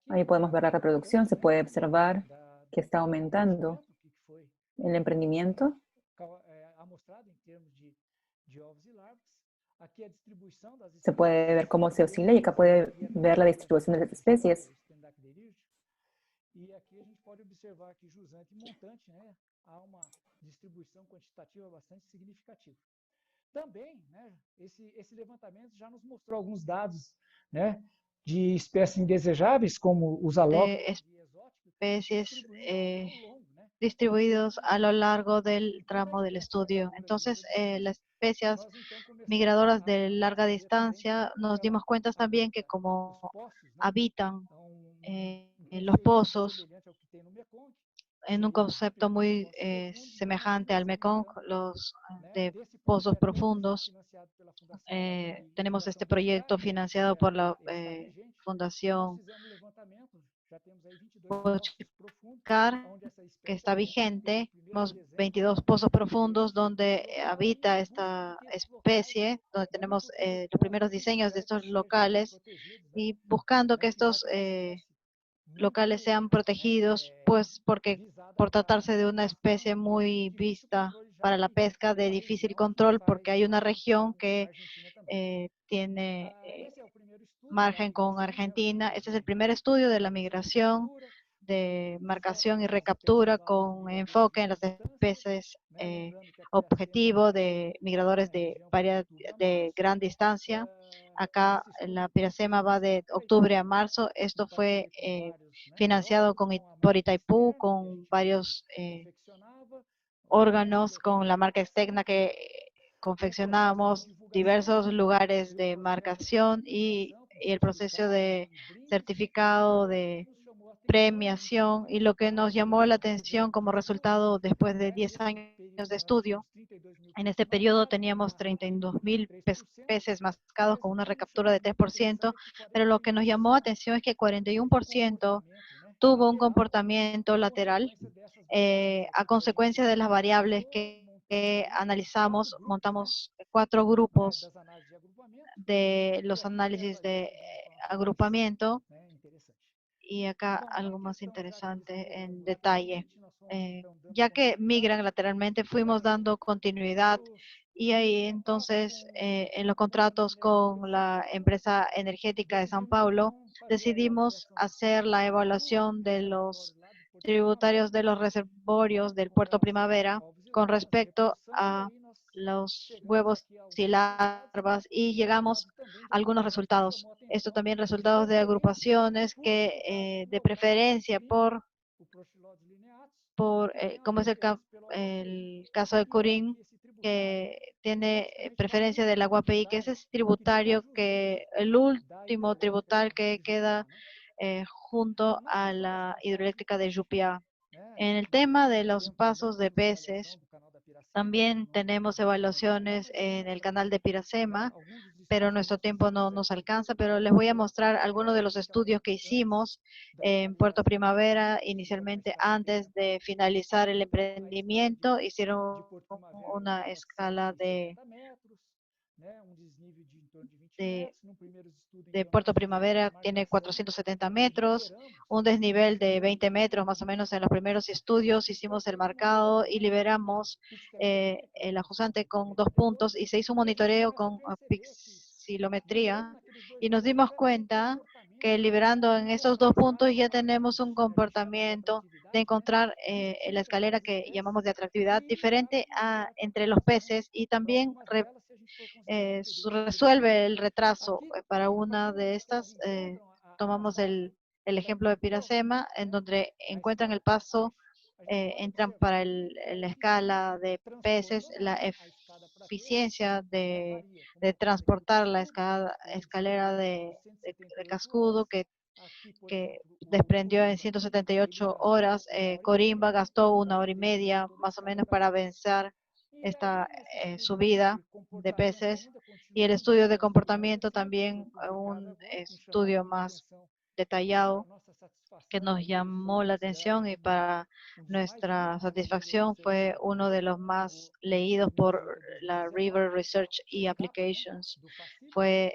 Ahí podemos ver la reproducción, se puede observar que está aumentando el emprendimiento. Se puede ver cómo se oscila y acá puede ver la distribución de las especies. E aqui a gente pode observar que jusante e montante, né, há uma distribuição quantitativa bastante significativa. Também, né, esse levantamento já nos mostrou alguns dados, né, de espécies indesejáveis, como os alóctones e exóticos, Especies distribuídos ao longo, né? distribuidos a lo largo del tramo del estudio. Entonces, las especies migradoras de larga distancia, nos dimos cuenta también que como habitan en los pozos, en un concepto muy semejante al Mekong, los de pozos profundos. Tenemos este proyecto financiado por la Fundación Bochcar, que está vigente. Tenemos 22 pozos profundos donde habita esta especie, donde tenemos los primeros diseños de estos locales y buscando que estos locales sean protegidos, pues porque por tratarse de una especie muy vista para la pesca de difícil control, porque hay una región que tiene margen con Argentina. Este es el primer estudio de la migración, de marcación y recaptura con enfoque en las especies objetivo de migradores de gran distancia. Acá la piracema va de octubre a marzo. Esto fue financiado por Itaipú, con varios órganos, con la marca externa que confeccionamos diversos lugares de marcación y el proceso de certificado de premiación. Y lo que nos llamó la atención como resultado después de 10 años de estudio, en este periodo teníamos 32.000 peces mascados con una recaptura de 3%, pero lo que nos llamó la atención es que 41% tuvo un comportamiento lateral a consecuencia de las variables que analizamos. Montamos 4 grupos de los análisis de agrupamiento. Y acá algo más interesante en detalle. Ya que migran lateralmente, fuimos dando continuidad y ahí entonces en los contratos con la empresa energética de San Paulo decidimos hacer la evaluación de los tributarios de los reservorios del Puerto Primavera con respecto a los huevos y larvas y llegamos a algunos resultados. Esto también resultados de agrupaciones que de preferencia como es el caso de Curín, que tiene preferencia del agua PI, que ese es tributario, que el último tributal que queda junto a la hidroeléctrica de Yupiá. En el tema de los pasos de peces, también tenemos evaluaciones en el canal de Piracema, pero nuestro tiempo no nos alcanza, pero les voy a mostrar algunos de los estudios que hicimos en Puerto Primavera. Inicialmente, antes de finalizar el emprendimiento, hicieron una escala de Puerto Primavera, tiene 470 metros, un desnivel de 20 metros más o menos. En los primeros estudios hicimos el marcado y liberamos el ajustante con 2 puntos y se hizo un monitoreo con pixilometría y nos dimos cuenta que liberando en esos 2 puntos ya tenemos un comportamiento de encontrar la escalera que llamamos de atractividad diferente entre los peces y también resuelve el retraso. Para una de estas, tomamos el ejemplo de Piracema, en donde encuentran el paso, entran para la escala de peces, la eficiencia de transportar la escalera de cascudo que desprendió en 178 horas. Corimba gastó 1 hora y media más o menos para vencer esta subida de peces, y el estudio de comportamiento también, un estudio más detallado que nos llamó la atención y para nuestra satisfacción fue uno de los más leídos por la River Research y Applications. Fue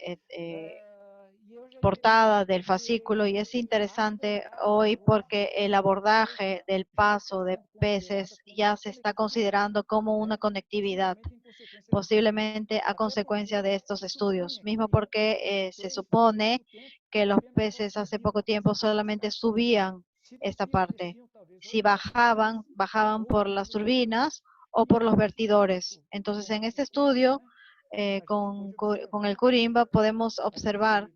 portada del fascículo y es interesante hoy porque el abordaje del paso de peces ya se está considerando como una conectividad, posiblemente a consecuencia de estos estudios, mismo porque se supone que los peces hace poco tiempo solamente subían esta parte. Si bajaban, bajaban por las turbinas o por los vertidores. Entonces, en este estudio, con el Curimba, podemos observar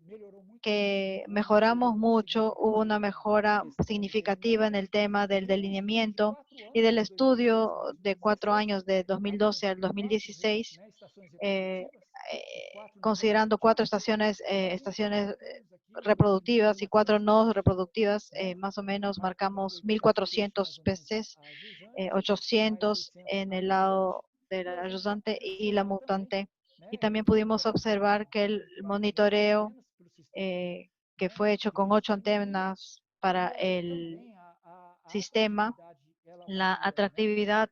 que mejoramos mucho, hubo una mejora significativa en el tema del delineamiento y del estudio de 4 años, de 2012 al 2016, considerando 4 estaciones reproductivas y 4 no reproductivas, más o menos marcamos 1.400 peces, 800 en el lado de la ayudante y la mutante. Y también pudimos observar que el monitoreo que fue hecho con 8 antenas para el sistema, la atractividad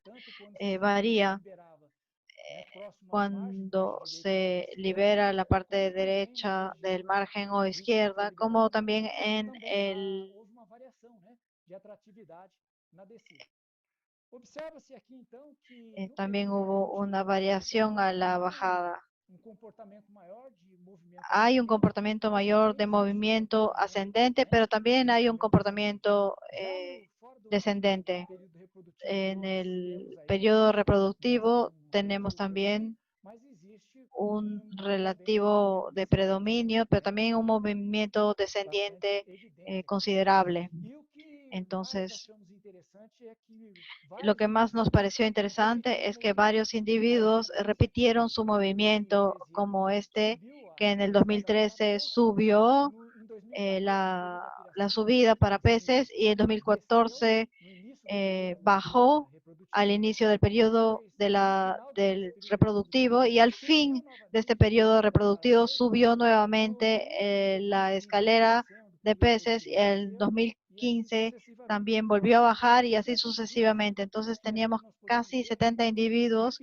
varía cuando se libera la parte derecha del margen o izquierda, como también en el también hubo una variación a la bajada. Hay un comportamiento mayor de movimiento ascendente, pero también hay un comportamiento descendente. En el periodo reproductivo tenemos también un relativo de predominio, pero también un movimiento descendiente considerable. Entonces, lo que más nos pareció interesante es que varios individuos repitieron su movimiento, como este que en el 2013 subió la subida para peces y en 2014 bajó al inicio del periodo del reproductivo y al fin de este periodo reproductivo subió nuevamente la escalera de peces y el 2015 también volvió a bajar y así sucesivamente. Entonces teníamos casi 70 individuos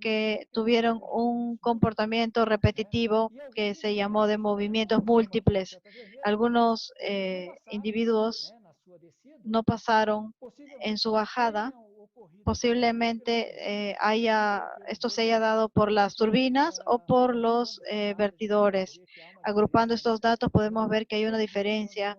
que tuvieron un comportamiento repetitivo que se llamó de movimientos múltiples. Algunos individuos no pasaron en su bajada. Posiblemente esto se haya dado por las turbinas o por los vertidores. Agrupando estos datos podemos ver que hay una diferencia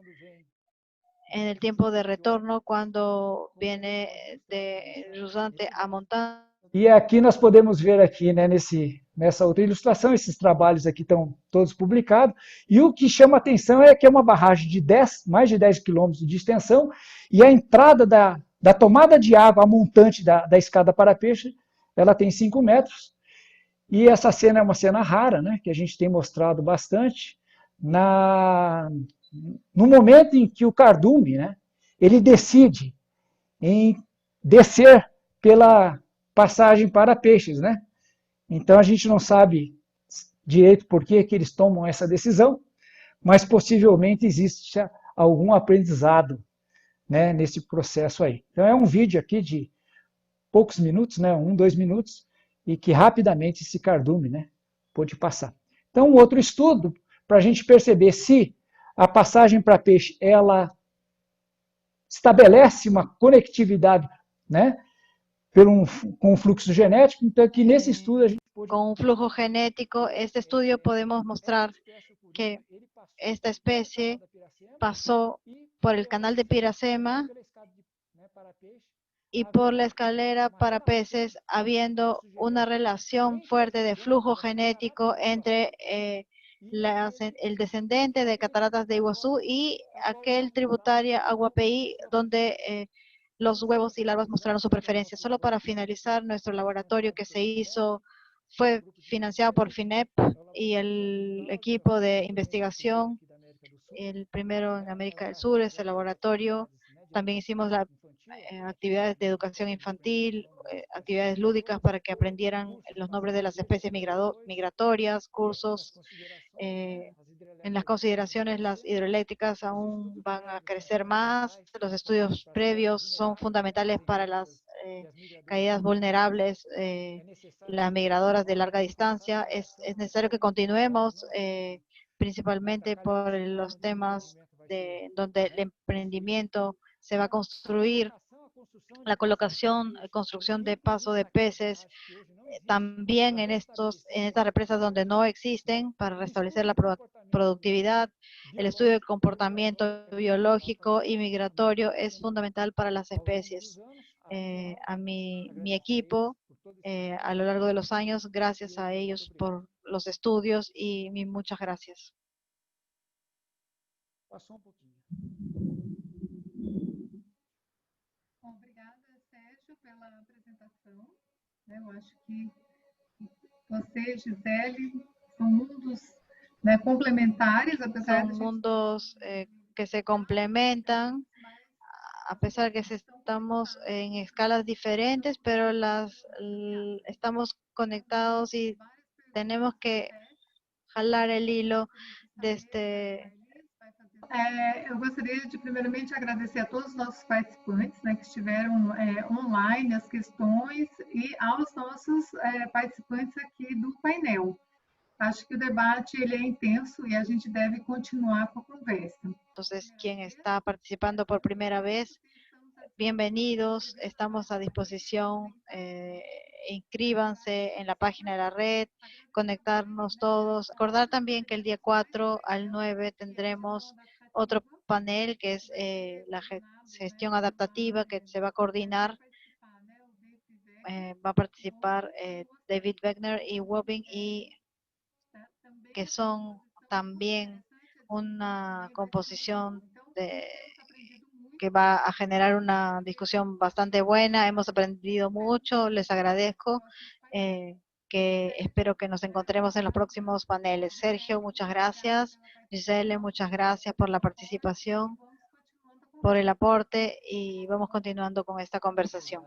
en el tiempo de retorno cuando viene de jusante a montante. E aqui nós podemos ver aqui, né, nessa outra ilustração, esses trabalhos aqui estão todos publicados, e o que chama atenção é que é uma barragem de mais de 10 quilômetros de extensão, e a entrada da tomada de água, a montante da escada para peixe, ela tem 5 metros, e essa cena é uma cena rara, né, que a gente tem mostrado bastante, no momento em que o cardume, né, ele decide em descer pela passagem para peixes, né? Então a gente não sabe direito por que eles tomam essa decisão, mas possivelmente existe algum aprendizado, né, nesse processo aí. Então é um vídeo aqui de poucos minutos, né, 1, 2 minutos, e que rapidamente esse cardume, né, pôde passar. Então outro estudo para a gente perceber se a passagem para peixe ela estabelece uma conectividade, né, com um fluxo genético, então aqui nesse estudo a gente pode... Con un flujo genético, este estudio podemos mostrar que esta especie pasó por el canal de Piracema y por la escalera para peces, habiendo una relación fuerte de flujo genético entre el descendente de Cataratas de Iguazú y aquel tributaria Aguapeí, donde los huevos y larvas mostraron su preferencia. Solo para finalizar, nuestro laboratorio que se hizo fue financiado por FINEP y el equipo de investigación, el primero en América del Sur, es el laboratorio. También hicimos actividades de educación infantil, actividades lúdicas para que aprendieran los nombres de las especies migratorias, cursos. En las consideraciones, las hidroeléctricas aún van a crecer más. Los estudios previos son fundamentales para las caídas vulnerables, las migradoras de larga distancia. Es necesario que continuemos principalmente por los temas de donde el emprendimiento se va a construir, la colocación, construcción de paso de peces, también en estas represas donde no existen para restablecer la productividad. El estudio del comportamiento biológico y migratorio es fundamental para las especies. A mi equipo, a lo largo de los años, gracias a ellos por los estudios y muchas gracias. Obrigada, Sérgio, pela apresentação. Eu acho que você, Gisele, são mundos complementares, apesar Son de mundos que se complementan, a pesar que estamos en escalas diferentes, pero estamos conectados y tenemos que jalar el hilo de este. Eu gostaria de, primeiramente, agradecer a todos os nossos participantes que estiveram online, as questões, e aos nossos participantes aqui do painel. Acho que o debate ele é intenso e a gente deve continuar com a conversa. Entonces, quien está participando por primera vez, bienvenidos, estamos a disposición, inscríbanse en la página de la red, conectarnos todos. Recordar también que el día 4 al 9 tendremos otro panel que es la gestión adaptativa que se va a coordinar. Va a participar David Wegner y Wobing, y que son también una composición que va a generar una discusión bastante buena. Hemos aprendido mucho, les agradezco, que espero que nos encontremos en los próximos paneles. Sergio, muchas gracias. Gisele, muchas gracias por la participación, por el aporte, y vamos continuando con esta conversación.